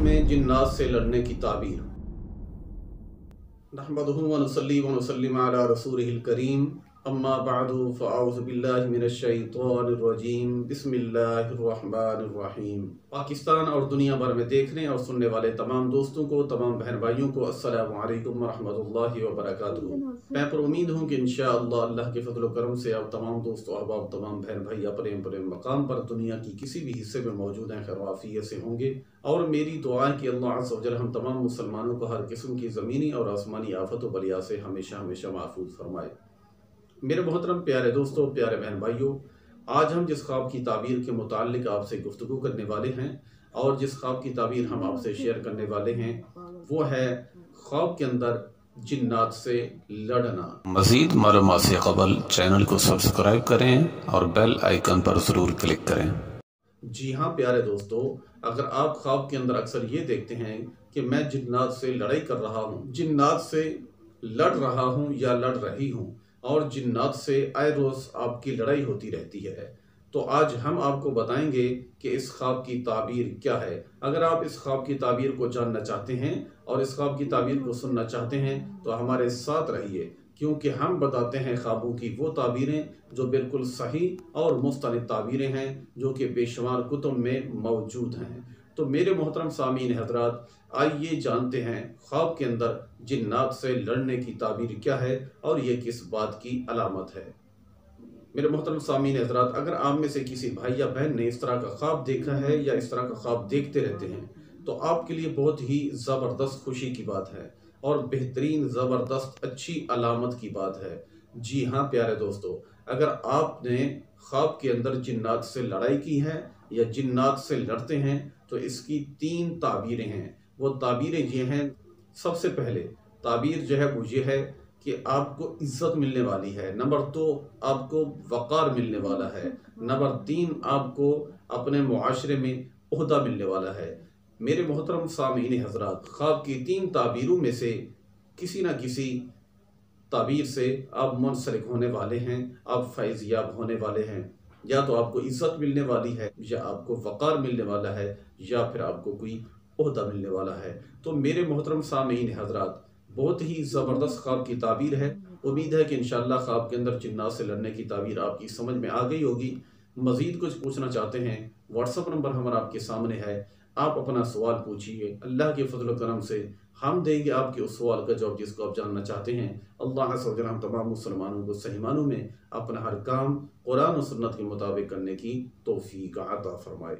में जिन्नात से लड़ने की ताबीर। नहमदुहु व नुसल्ली व नुसल्लिम अला रसूलिहिल करीम, अम्मा बअदु फ़अऊज़ु बिल्लाहि मिनश शैतानिर रजीम, बिस्मिल्लाहिर रहमानिर रहीम। पाकिस्तान और दुनिया भर में देखने और सुनने वाले तमाम दोस्तों को, तमाम बहन भाइयों को अस्सलामु अलैकुम व रहमतुल्लाहि व बरकातुहू। मैं पर उम्मीद हूँ कि इंशाअल्लाह अल्लाह के फज़ल व करम से आप तमाम दोस्तों, अहबाब, तमाम बहन भाई अपने अपने मकाम पर दुनिया की किसी भी हिस्से में मौजूद हैं, खैर व आफियत से होंगे। और मेरी दुआ है कि अल्लाह अज़्ज़ व जल हम तमाम मुसलमानों को हर किस्म की ज़मीनी और आसमानी आफत व बलिया से हमेशा हमेशा महफूज फरमाए। मेरे मोहतरम प्यारे दोस्तों, प्यारे बहन भाइयों, आज हम जिस ख्वाब की ताबीर के मुताल्लिक आपसे गुफ्तगू करने वाले हैं और जिस ख्वाब की ताबीर हम आपसे शेयर करने वाले हैं वो है ख्वाब के अंदर जिन्नात से लड़ना। मज़ीद मालूमात से क़बल चैनल को सब्सक्राइब करें और बेल आइकन पर ज़रूर क्लिक करें। जी हाँ प्यारे दोस्तों, अगर आप ख्वाब के अंदर अक्सर ये देखते हैं कि मैं जिन्नात से लड़ाई कर रहा हूँ, जिन्नात से लड़ रहा हूँ या लड़ रही हूँ और जिन्नात से आए रोज़ आपकी लड़ाई होती रहती है, तो आज हम आपको बताएंगे कि इस ख्वाब की ताबीर क्या है। अगर आप इस ख्वाब की ताबीर को जानना चाहते हैं और इस ख्वाब की ताबीर को सुनना चाहते हैं तो हमारे साथ रहिए, क्योंकि हम बताते हैं ख्वाबों की वो ताबीरें जो बिल्कुल सही और मुस्तनिद ताबीरें हैं, जो कि बेशुमार कुतुब में मौजूद हैं। तो मेरे मोहतरम सामीन हजरात, आइए जानते हैं ख्वाब के अंदर जिन्नात से लड़ने की ताबीर क्या है और ये किस बात की अलामत है। मेरे मोहतरम सामीन हजरात, अगर आप में से किसी भाई या बहन ने इस तरह का ख्वाब देखा है या इस तरह का ख्वाब देखते रहते हैं तो आपके लिए बहुत ही ज़बरदस्त खुशी की बात है और बेहतरीन ज़बरदस्त अच्छी अलामत की बात है। जी हाँ प्यारे दोस्तों, अगर आपने ख्वाब के अंदर जिन्नात से लड़ाई की है या जिन्नात से लड़ते हैं तो इसकी 3 ताबीरें हैं। वो ताबीरें ये हैं, सबसे पहले ताबीर जो है वो ये है कि आपको इज्जत मिलने वाली है। नंबर 2, आपको वक़ार मिलने वाला है। नंबर 3, आपको अपने मुआशरे में ओहदा मिलने वाला है। मेरे मोहतरम सामीन हजरात, ख्वाब की 3 ताबीरों में से किसी न किसी ताबीर से आप मुंसलिक होने वाले हैं, आप फैज़याब होने वाले हैं। या तो आपको इज्जत मिलने वाली है, या आपको वक़ार मिलने वाला है, या फिर आपको कोई ओहदा मिलने वाला है। तो मेरे मोहतरम सामीन हजरात, बहुत ही ज़बरदस्त ख्वाब की ताबीर है। उम्मीद है कि इंशाअल्लाह ख्वाब के अंदर जिन्नात से लड़ने की ताबीर आपकी समझ में आ गई होगी। मज़ीद कुछ पूछना चाहते हैं, व्हाट्सअप नंबर हमारा आपके सामने है, आप अपना सवाल पूछिए। अल्लाह के फजल करम से हम देंगे आपके उस सवाल का जवाब जिसको आप जानना चाहते हैं। अल्लाह अज़्ज़ व जल हम तमाम मुसलमानों को सही मानों में अपना हर काम कुरान और सुन्नत के मुताबिक करने की तौफीक अता फरमाए।